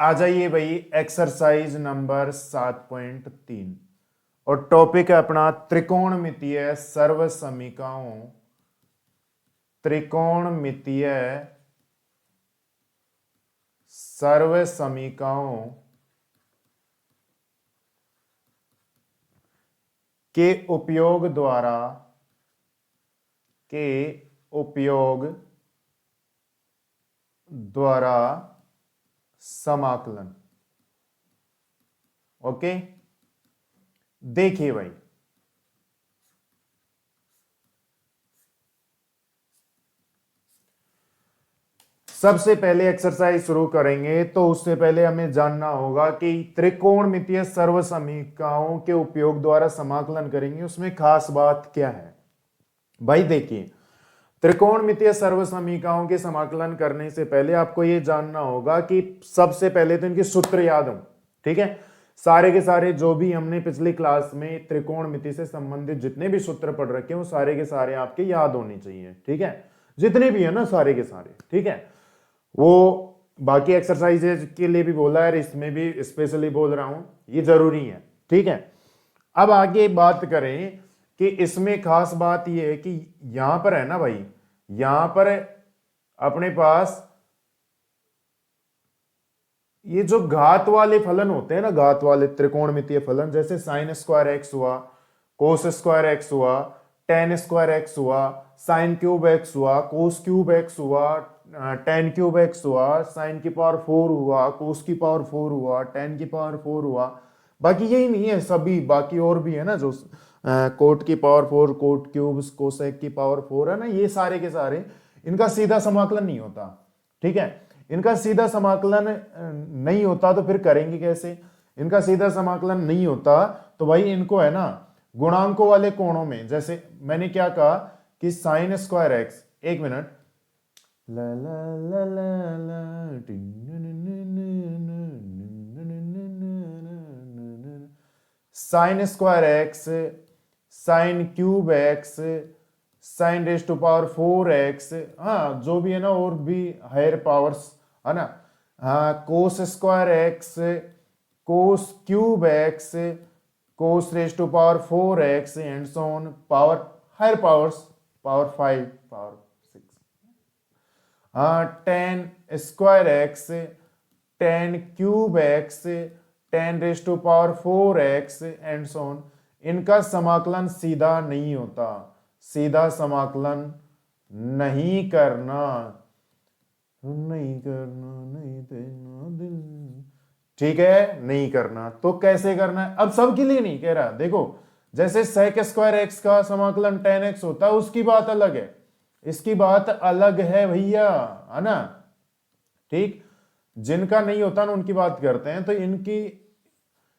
आ जाइए भाई exercise number 7.3 और टॉपिक है अपना त्रिकोणमितीय सर्वसमीकरणों। त्रिकोणमितीय सर्वसमीकरणों के उपयोग द्वारा समाकलन। ओके, देखिए भाई सबसे पहले एक्सरसाइज शुरू करेंगे तो उससे पहले हमें जानना होगा कि त्रिकोणमितीय सर्वसमीकरणों के उपयोग द्वारा समाकलन करेंगे, उसमें खास बात क्या है भाई। देखिए त्रिकोणमितीय सर्वसमीकरणों के समाकलन करने से पहले आपको यह जानना होगा कि सबसे पहले तो इनके सूत्र याद हो। ठीक है, सारे के सारे जो भी हमने पिछली क्लास में त्रिकोणमिति से संबंधित जितने भी सूत्र पढ़ रखे हैं वो सारे के सारे आपके याद होने चाहिए। ठीक है, जितने भी है ना सारे के सारे। ठीक है, वो बाकी एक्सरसाइजेज के लिए भी बोला है, इसमें भी स्पेशली बोल रहा हूं, ये जरूरी है। ठीक है, अब आगे बात करें कि इसमें खास बात यह है कि यहां पर है ना भाई, यहां पर अपने पास ये जो घात वाले फलन होते हैं ना, घात वाले त्रिकोणमितीय फलन, जैसे साइन स्क्वायर एक्स हुआ, कोस स्क्वायर एक्स हुआ, टेन स्क्वायर एक्स हुआ, साइन क्यूब एक्स हुआ, कोस क्यूब एक्स हुआ, टेन क्यूब एक्स हुआ, साइन की पावर 4 हुआ, कोस की पावर 4 हुआ, टेन की पावर 4 हुआ। बाकी यही नहीं है, सभी बाकी और भी है ना, जो कोट की पावर 4, कोट क्यूब, कोसेक की पावर 4 है ना, ये सारे के सारे इनका सीधा समाकलन नहीं होता। ठीक है, इनका सीधा समाकलन नहीं होता तो फिर करेंगे कैसे। इनका सीधा समाकलन नहीं होता तो भाई इनको है ना गुणांकों वाले कोणों में, जैसे मैंने क्या कहा कि साइन स्क्वायर एक्स, एक मिनट, ला ला ला ला ला sine square x, sine cube x, sine raise to power 4x, हाँ जो भी है ना, और भी हायर पावर्स है ना, हाँ cos square x, cos cube x, cos raise to power 4x and so on, power higher powers, power 5, power 6, हाँ tan square x, tan cube x, tan raise to power 4x and so on. इनका समाकलन सीधा नहीं होता, सीधा समाकलन नहीं करना, नहीं देना दिल। ठीक है, नहीं करना तो कैसे करना है, अब सबके लिए नहीं कह रहा। देखो जैसे सेक स्क्वायर एक्स का समाकलन टेन एक्स होता है, उसकी बात अलग है, इसकी बात अलग है भैया, है ना। ठीक, जिनका नहीं होता ना उनकी बात करते हैं, तो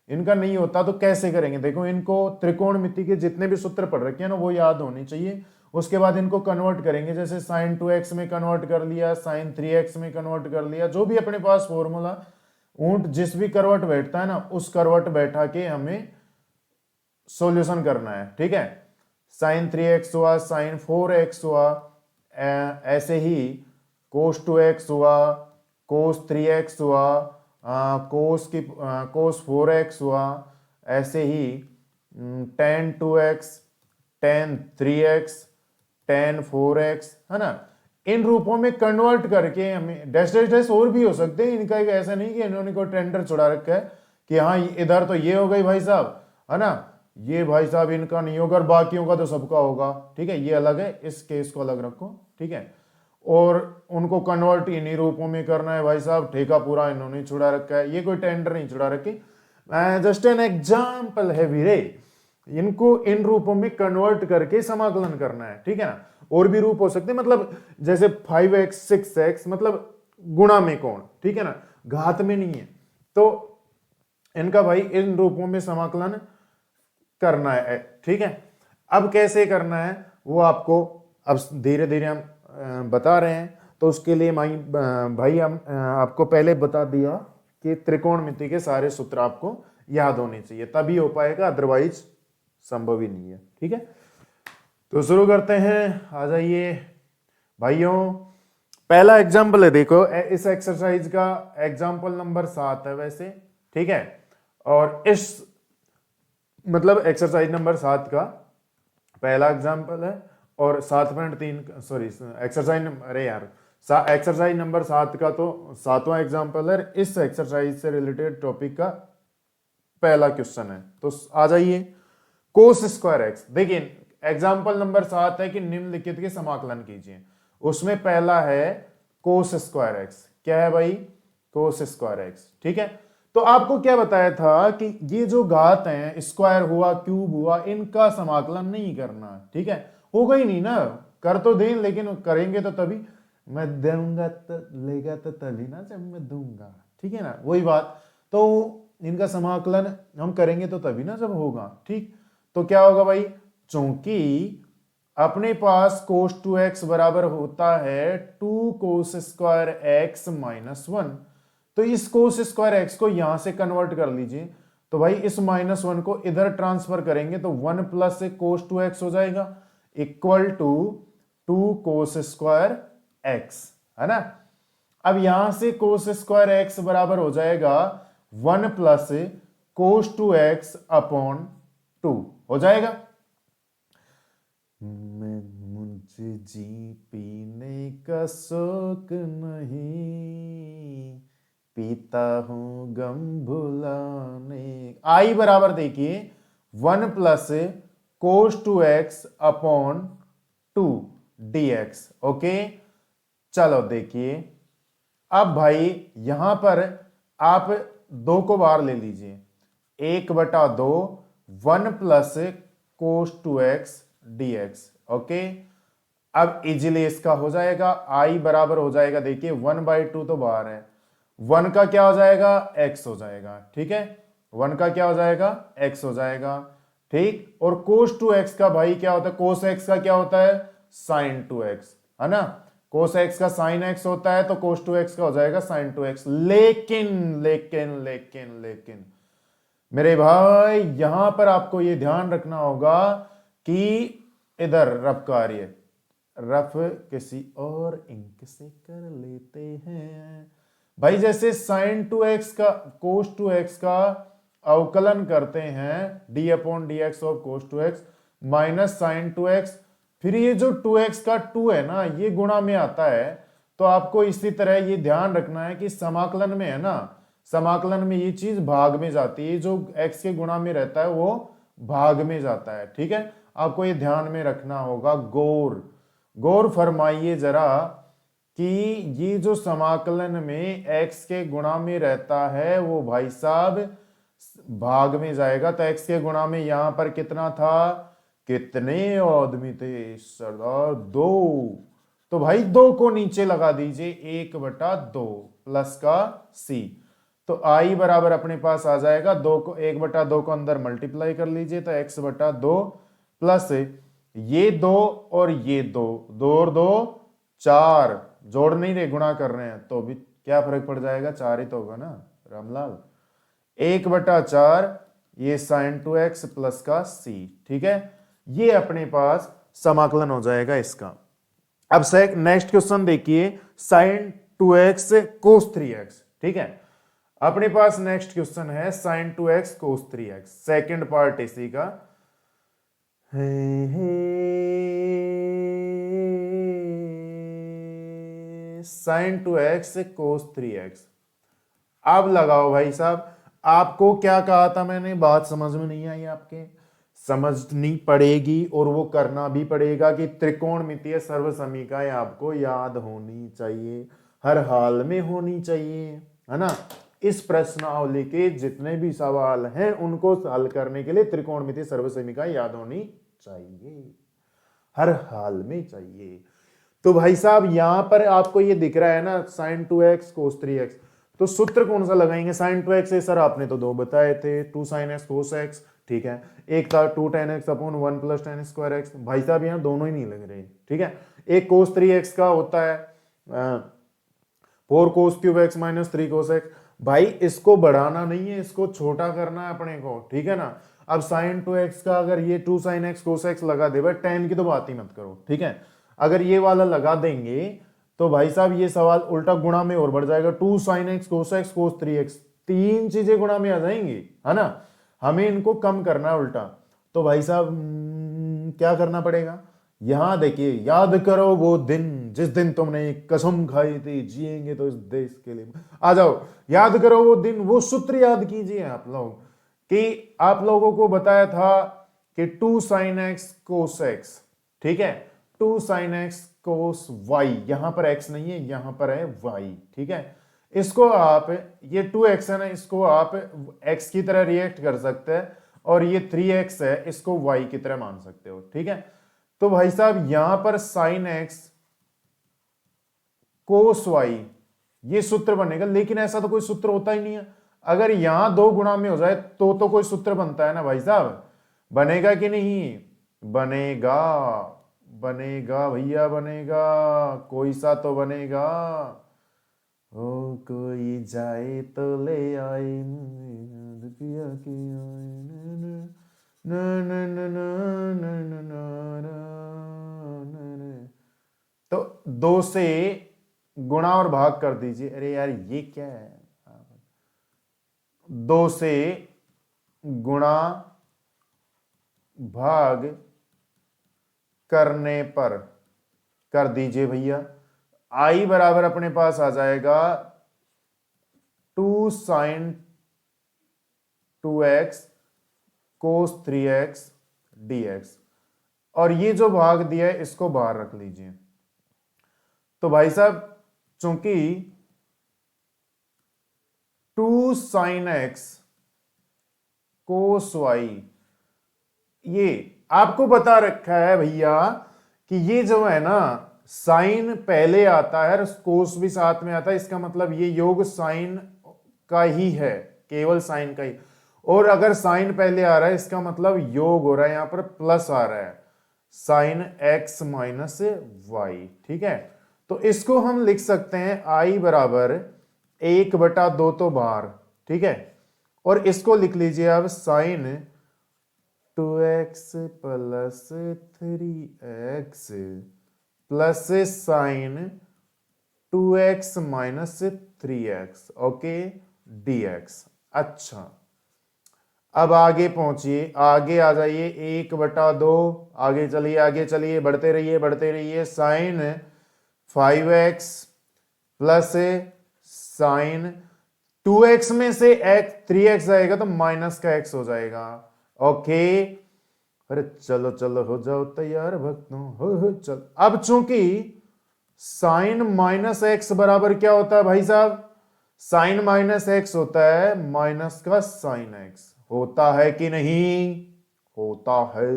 इनका नहीं होता तो कैसे करेंगे। देखो इनको त्रिकोणमिति के जितने भी सूत्र पढ़ रखे हैं ना वो याद होने चाहिए। उसके बाद इनको कन्वर्ट करेंगे, जैसे साइन 2x में कन्वर्ट कर लिया, साइन 3x में कन्वर्ट कर लिया, जो भी अपने पास फॉर्मूला ऊंट जिस भी करवट बैठता है ना उस करवट बैठा के हमें सॉल्यूशन करना है। ठीक है, साइन 3x हुआ, साइन 4x हुआ, ऐसे ही कोस 2x हुआ, कोस 3x हुआ, कोस 4x हुआ, ऐसे ही ten 2x, ten 3x, ten 4x, है ना। इन रूपों में कन्वर्ट करके हमें डैश डैश डैश और भी हो सकते हैं, इनका ऐसा नहीं कि इन्होंने कोई टेंडर चढ़ा रखा है कि हाँ इधर तो ये हो गई भाई साहब, है ना, ये भाई साहब इनका नहीं होगा और बाकियों का तो सबका होगा। ठीक है, ये अलग है, इस केस को अलग रखो। ठीक है, और उनको कन्वर्ट इन्हीं रूपों में करना है भाई साहब, ठेका पूरा इन्होंने छुड़ा रखा है, ये कोई टेंडर नहीं छुड़ा रखी, जस्ट एन एग्जाम्पल है वीरे। इनको इन रूपों में कन्वर्ट करके समाकलन करना है। ठीक है ना, और भी रूप हो सकते हैं, मतलब जैसे 5x 6x, मतलब गुणा में कोण, ठीक है ना, घात में नहीं है, तो इनका भाई इन रूपों में समाकलन करना है। ठीक है, अब कैसे करना है वो आपको अब धीरे धीरे हम बता रहे हैं। तो उसके लिए भाई हम आपको पहले बता दिया कि त्रिकोणमिति के सारे सूत्र आपको याद होने चाहिए, तभी हो पाएगा, अदरवाइज संभव ही नहीं है। ठीक है, तो शुरू करते हैं, आ जाइए भाइयों। पहला एग्जाम्पल है, देखो इस एक्सरसाइज का एग्जाम्पल नंबर 7 है वैसे, ठीक है। और इस मतलब एक्सरसाइज नंबर 7 का पहला एग्जाम्पल है, और 7.3 सॉरी एक्सरसाइज, अरे यार एक्सरसाइज नंबर 7 का तो 7वां एग्जाम्पल है। इस एक्सरसाइज से रिलेटेड टॉपिक का पहला क्वेश्चन है, तो आ जाइए। कोस स्क्वायर एक्स, देखिए एग्जाम्पल नंबर 7 है कि निम्नलिखित के समाकलन कीजिए। उसमें पहला है कोस स्क्वायर एक्स। क्या है भाई? कोस स्क्वायर एक्स, ठीक है। तो आपको क्या बताया था कि ये जो घात हैं, स्क्वायर हुआ, क्यूब हुआ, इनका समाकलन नहीं करना, ठीक है। होगा ही नहीं ना, कर तो दें लेकिन करेंगे तो तभी, मैं दूंगा तो लेगा तो तभी ना जब मैं दूंगा, ठीक है ना, वही बात। तो इनका समाकलन हम करेंगे तो तभी ना जब होगा, ठीक। तो क्या होगा भाई, चूंकि अपने पास कोस 2x बराबर होता है 2 कोस स्क्वायर एक्स माइनस 1, तो इस कोस स्क्वायर एक्स को यहां से कन्वर्ट कर लीजिए। तो भाई इस -1 को इधर ट्रांसफर करेंगे तो 1 प्लस कोस 2x हो जाएगा, equal to 2 cos square x, है ना। अब यहां से कोस स्क्वायर एक्स बराबर हो जाएगा 1 प्लस कोस 2x अपॉन 2 हो जाएगा। मुझे जी पीने का शौक नहीं, पीता हूं गम भुलाने। आई बराबर देखिए 1 plus cos 2x upon 2 dx। Okay, चलो देखिए, अब भाई यहां पर आप 2 को बाहर ले लीजिए, 1/2 1 plus cos 2x dx। Okay, अब इजिली इसका हो जाएगा, आई बराबर हो जाएगा, देखिए 1/2 तो बाहर है, 1 का क्या हो जाएगा, x हो जाएगा, ठीक है। 1 का क्या हो जाएगा, x हो जाएगा, ठीक। और कोस 2x का भाई क्या होता है, कोस x का क्या होता है, साइन 2x, है ना। कोस x का साइन x होता है, तो कोस 2x का हो जाएगा साइन 2x। लेकिन लेकिन लेकिन लेकिन मेरे भाई यहां पर आपको यह ध्यान रखना होगा कि इधर रफ कार्य, रफ किसी और इंक से कर लेते हैं भाई। जैसे साइन 2x का कोस 2x का अवकलन करते हैं d upon d x of cos 2x minus sine 2x, फिर ये जो 2x का 2 है ना, ये गुणा में आता है। तो आपको इसी तरह ये ध्यान रखना है कि समाकलन में है ना, समाकलन में ये चीज भाग में जाती है, जो x के गुणा में रहता है वो भाग में जाता है, ठीक है। आपको ये ध्यान में रखना होगा। गौर गौर फरमाइए जरा कि ये जो समाकलन में x के गुणा में रहता है वो भाई साहब भाग में जाएगा। तो x के गुणा में यहां पर कितना था, कितने आदमी थे सरदार, 2। तो भाई 2 को नीचे लगा दीजिए, 1/2 प्लस का c। तो i बराबर अपने पास आ जाएगा 2 को 1/2 को अंदर मल्टीप्लाई कर लीजिए, तो x/2 प्लस ये 2 और ये 2, 2 और 2 4, जोड़ नहीं रहे, गुणा कर रहे हैं, तो भी क्या फर्क पड़ जाएगा, 4 ही तो होगा ना रामलाल। 1/4 ये साइन 2x प्लस का c, ठीक है। ये अपने पास समाकलन हो जाएगा इसका। अब नेक्स्ट क्वेश्चन देखिए, साइन 2x कोस 3x, ठीक है। अपने पास नेक्स्ट क्वेश्चन है साइन 2x कोस 3x, सेकंड पार्ट इसी का। साइन 2x कोस 3x। अब लगाओ भाई साहब, आपको क्या कहा था मैंने, बात समझ में नहीं आई आपके, समझनी पड़ेगी और वो करना भी पड़ेगा कि त्रिकोणमितीय सर्वसमीकाएं आपको याद होनी चाहिए, हर हाल में होनी चाहिए, है ना। इस प्रश्नावली के जितने भी सवाल हैं उनको हल करने के लिए त्रिकोणमितीय सर्वसमीकाएं याद होनी चाहिए, हर हाल में चाहिए। तो भाई साहब यहां पर आपको ये दिख रहा है ना साइन 2x कोस 3x, तो सूत्र कौन सा लगाएंगे, साइन 2x है सर, आपने तो 2 बताए थे, 2 sin x कोस x, ठीक है। एक था 2 tan x upon 1 plus tan square x, भाई साहब यहाँ दोनों ही नहीं लग रहे, ठीक है। एक कोस 3x का होता है 4 कोस क्यूब x माइनस 3 कोस x, भाई इसको बढ़ाना नहीं है, इसको छोटा करना है अपने को, ठीक है ना। अब साइन 2x का अगर ये 2 sin x कोस x लगा दे, भाई tan की तो बात ही मत करो, ठीक है। अगर ये वाला लगा देंगे तो भाई साहब ये सवाल उल्टा गुणा में और बढ़ जाएगा, 2 sin x cos x cos 3x, तीन चीजें गुणा में आ जाएंगी, है ना। हमें इनको कम करना है उल्टा। तो भाई साहब क्या करना पड़ेगा, यहां देखिए, याद करो वो दिन जिस दिन तुमने कसम खाई थी जिएंगे तो इस देश के लिए, आ जाओ याद करो वो दिन, वो सूत्र याद कीजिए आप लोग, कि आप लोगों को बताया था कि 2 sin x cos x, ठीक है, 2 sin x cos y, यहां पर x नहीं है, यहां पर है y, ठीक है। इसको आप, ये 2x है ना, इसको आप x की तरह रिएक्ट कर सकते हैं, और ये 3x है, इसको y की तरह मान सकते हो, ठीक है। तो भाई साहब यहां पर sin x cos y, ये सूत्र बनेगा, लेकिन ऐसा तो कोई सूत्र होता ही नहीं है। अगर यहां दो गुणा में हो जाए तो कोई सूत्र बनता है ना भाई साहब, बनेगा कि नहीं, बनेगा, बनेगा भैया बनेगा, कोई सा तो बनेगा। ओ कोई जाए तो ले आए पिया की आए, न न न न न न न न न। तो दो से गुणा और भाग कर दीजिए, अरे यार ये क्या है, दो से गुणा भाग करने पर कर दीजिए भैया, आई बराबर अपने पास आ जाएगा 2 sin 2x cos 3x dx, और ये जो भाग दिया है इसको बाहर रख लीजिए। तो भाई साहब चूंकि 2 sin x cos y, ये आपको बता रखा है भैया कि ये जो है ना, साइन पहले आता है और कोस भी साथ में आता है, इसका मतलब ये योग साइन का ही है, केवल साइन का ही। और अगर साइन पहले आ रहा है इसका मतलब योग हो रहा है, यहां पर प्लस आ रहा है, साइन x माइनस वाई, ठीक है। तो इसको हम लिख सकते हैं आई बराबर 1/2 तो बाहर, ठीक है, और इसको लिख लीजिए अब sine 2x plus 3x plus sine 2x minus 3x, okay, dx। अच्छा अब आगे पहुंचिए, आगे आ जाइए, 1/2, आगे चलिए, आगे चलिए, बढ़ते रहिए, बढ़ते रहिए, sign 5x plus sine 2x में से x 3x आएगा तो माइनस का x हो जाएगा, ओके। अरे चलो चलो हो जाओ तैयार भक्तों, हो चल। अब चूंकि साइन माइनस एक्स बराबर क्या होता है भाई साहब, साइन माइनस एक्स होता है माइनस का साइन एक्स, होता है कि नहीं, होता है।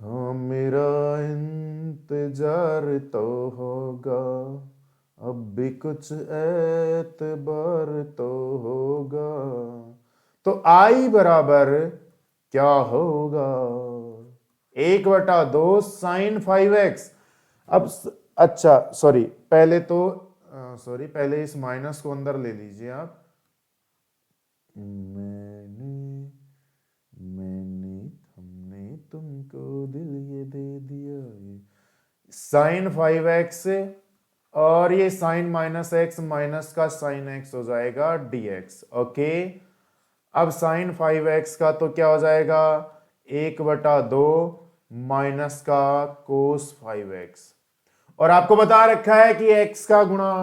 हाँ मेरा इंतजार तो होगा, अब भी कुछ एतबार तो होगा। तो आई बराबर क्या होगा, 1/2 साइन 5x। अब अच्छा सॉरी, पहले तो सॉरी, पहले इस माइनस को अंदर ले लीजिए आप, मैंने मैंने हमने तुमको दिल ये दे दिया, साइन 5x और ये साइन माइनस एक्स माइनस का साइन एक्स हो जाएगा dx, ओके। अब साइन 5x का तो क्या हो जाएगा, 1/2 माइनस का कोस 5x, और आपको बता रखा है कि x का गुणा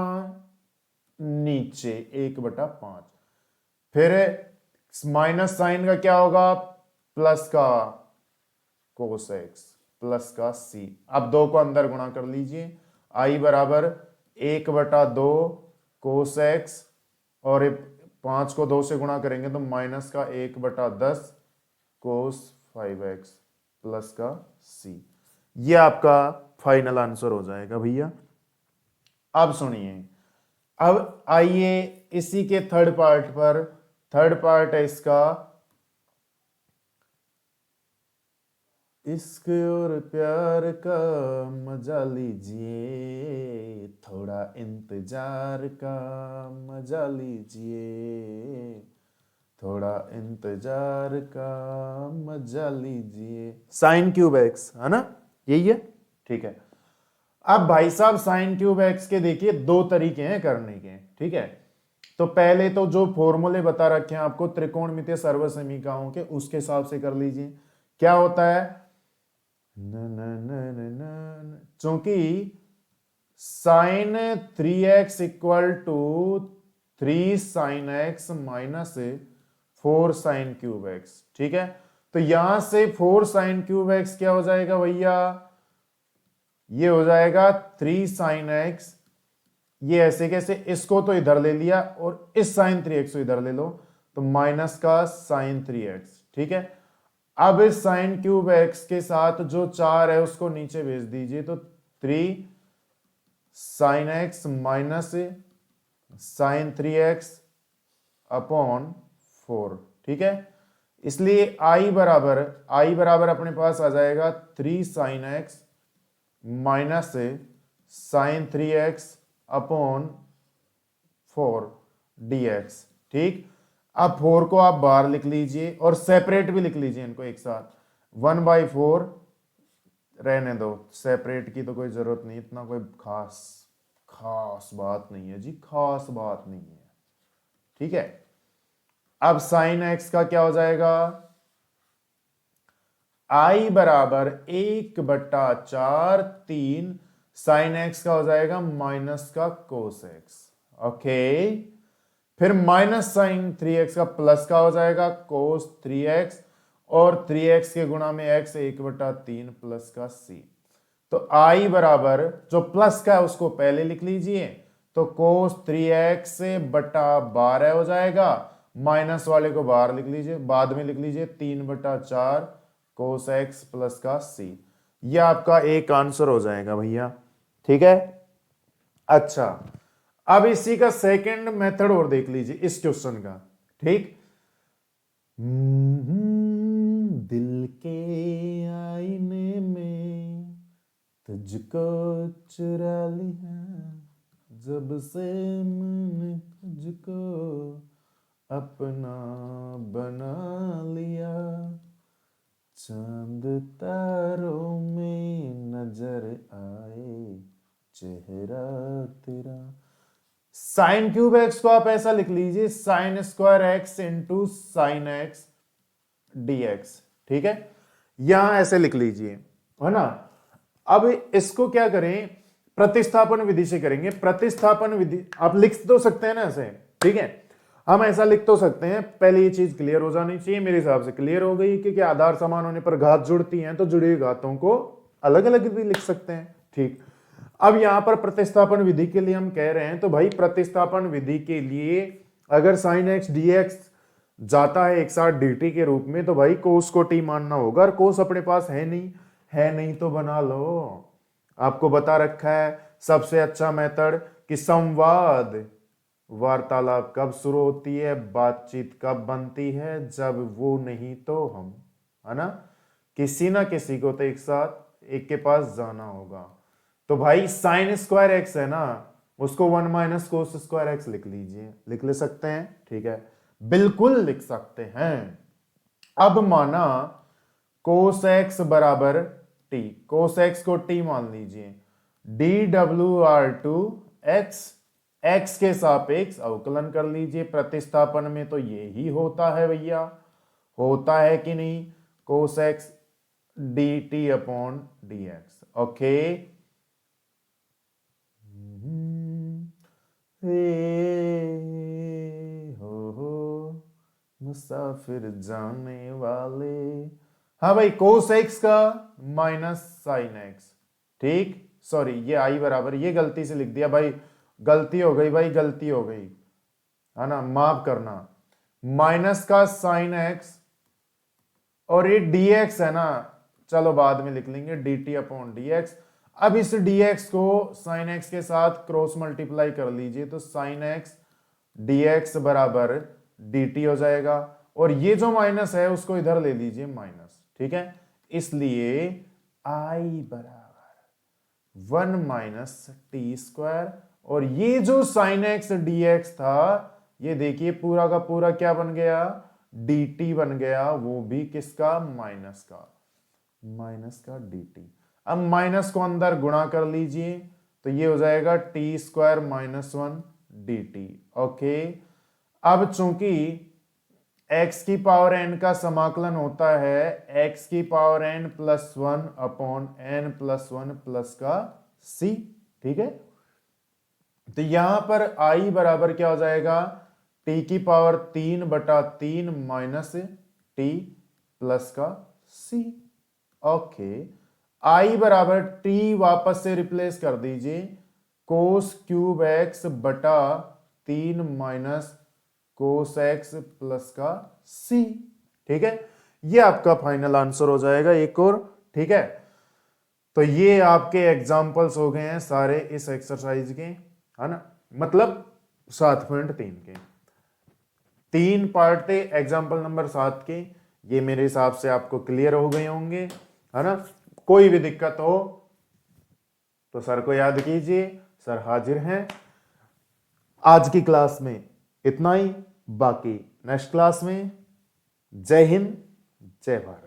नीचे 1/5, फिर माइनस साइन का क्या होगा, प्लस का कोस x प्लस का c। अब दो को अंदर गुणा कर लीजिए, आई बराबर 1/2 कोस x, और 5 को 2 से गुणा करेंगे तो माइनस का 1/10 कोस 5x प्लस का c। ये आपका फाइनल आंसर हो जाएगा भैया। अब सुनिए, अब आइए इसी के थर्ड पार्ट पर, थर्ड पार्ट है इसका, इश्क और प्यार का मजा लीजिए, थोड़ा इंतजार का मजा लीजिए, थोड़ा इंतजार का मजा लीजिए, साइन क्यूब एक्स, है ना, यही है, ठीक है। अब भाई साहब साइन क्यूब एक्स के देखिए दो तरीके हैं करने के, ठीक है। तो पहले तो जो फॉर्मूले बता रखे हैं आपको त्रिकोणमितीय सर्वसमीकरणों के, उसके हिसाब से कर लीजिए। क्या होता है, चूंकि sine 3x equal to 3 sine x minus 4 sine cube x, ठीक है। तो यहां से 4 साइन क्यूब एक्स क्या हो जाएगा भैया, ये हो जाएगा 3 साइन एक्स, ये ऐसे कैसे, इसको तो इधर ले लिया और इस साइन 3x को इधर ले लो, तो माइनस का साइन 3x, ठीक है। अब इस साइन क्यूब एक्स के साथ जो 4 है उसको नीचे भेज दीजिए, तो 3 sine x minus sine 3x upon 4, ठीक है। इसलिए आई बराबर अपने पास आ जाएगा 3 sine x minus sine 3x upon 4 dx, ठीक। अब 4 को आप बाहर लिख लीजिए और सेपरेट भी लिख लीजिए इनको एक साथ, 1/4 रहने दो, सेपरेट की तो कोई जरूरत नहीं, इतना कोई खास बात नहीं है जी, खास बात नहीं है, ठीक है। अब साइन एक्स का क्या हो जाएगा, आई बराबर 1/4 3 साइन एक्स का हो जाएगा माइनस का कोस एक्स, ओके। फिर माइनस साइन 3x का प्लस का हो जाएगा कोस 3x, और 3x के गुणा में x 1/3 प्लस का c। तो आई बराबर जो प्लस का है उसको पहले लिख लीजिए, तो कोस 3x बटा 12 हो जाएगा, माइनस वाले को बाहर लिख लीजिए, बाद में लिख लीजिए 3/4 कोस x प्लस का c। यह आपका एक आंसर हो जाएगा भैया, ठीक है। अच्छा, अब इसी का सेकंड मेथड और देख लीजिए इस क्वेश्चन का, ठीक। दिल के आईने में तुझको चुरा लिया, जब से मैंने तुझको अपना बना लिया, चांद तारों में नजर आए चेहरा तेरा। साइन क्यूब एक्स को आप ऐसा लिख लीजिए, sign square x into sine x dx, ठीक है। यहां ऐसे लिख लीजिए, है ना। अब इसको क्या करें, प्रतिस्थापन विधि से करेंगे। प्रतिस्थापन विधि आप लिख तो सकते हैं ना ऐसे, ठीक है। हम ऐसा लिख तो सकते हैं, पहले ये चीज क्लियर हो जानी चाहिए, मेरे हिसाब से क्लियर हो गई कि आधार समान होने पर घात जुड़ती हैं, तो जुड़ी हुई घातों को अलग अलग भी लिख सकते हैं, ठीक। अब यहां पर प्रतिस्थापन विधि के लिए हम कह रहे हैं, तो भाई प्रतिस्थापन विधि के लिए अगर साइन एक्स dx जाता है एक साथ dt के रूप में, तो भाई कोस को t मानना होगा, और कोस अपने पास है नहीं तो बना लो। आपको बता रखा है सबसे अच्छा मेथड कि संवाद वार्तालाप कब शुरू होती है, बातचीत कब बनती है, जब वो नहीं तो हम, है ना। किसी ना किसी को तो एक साथ एक के पास जाना होगा। तो भाई साइन स्क्वायर एक्स है ना, उसको 1 माइनस कोस स्क्वायर एक्स लिख लीजिए, लिख ले सकते हैं, ठीक है, बिल्कुल लिख सकते हैं। अब माना कोस एक्स बराबर टी, कोस एक्स को टी मान लीजिए, dw/2 एक्स के सापेक्ष अवकलन कर लीजिए। प्रतिस्थापन में तो ये ही होता है भैया, होता है कि नहीं, cos x dt upon dx, okay. हो मुसाफिर जाने वाले, हाँ भाई कोस एक्स का माइनस साइन एक्स, ठीक। सॉरी, ये आई बराबर, ये गलती से लिख दिया भाई, गलती हो गई भाई, गलती हो गई, है ना, माफ करना। माइनस का साइन एक्स, और ये dx है ना, चलो बाद में लिख लेंगे dt अपॉन dx। अब इस dx को sin x के साथ क्रॉस मल्टीप्लाई कर लीजिए, तो sin x dx बराबर dt हो जाएगा, और ये जो माइनस है उसको इधर ले लीजिए माइनस, ठीक है। इसलिए I बराबर 1 माइनस टी स्क्वायर, और ये जो sin x dx था, ये देखिए पूरा का पूरा क्या बन गया, dt बन गया, वो भी किसका, माइनस का dt। अब माइनस को अंदर गुणा कर लीजिए तो ये हो जाएगा T square minus 1 D T. Okay, अब चूंकि x की पावर n का समाकलन होता है x की power n plus 1 upon n plus 1 plus का c, ठीक है। तो यहां पर i बराबर क्या हो जाएगा, t की पावर 3/3 माइनस t प्लस का c। ओके, i बराबर t वापस से रिप्लेस कर दीजिए, कोस क्यूब x बटा 3 माइनस कोस एक्स प्लस का c, ठीक है। ये आपका फाइनल आंसर हो जाएगा एक और, ठीक है। तो ये आपके एग्जाम्पल्स हो गए हैं सारे इस एक्सरसाइज के, है ना, मतलब 7.3 के 3 पार्ट थे एग्जाम्पल नंबर 7 के। ये मेरे हिसाब से आपको क्लियर हो गए होंगे, है ना। कोई भी दिक्कत हो तो सर को याद कीजिए, सर हाजिर हैं। आज की क्लास में इतना ही, बाकी नेक्स्ट क्लास में। जय हिंद, जय भारत।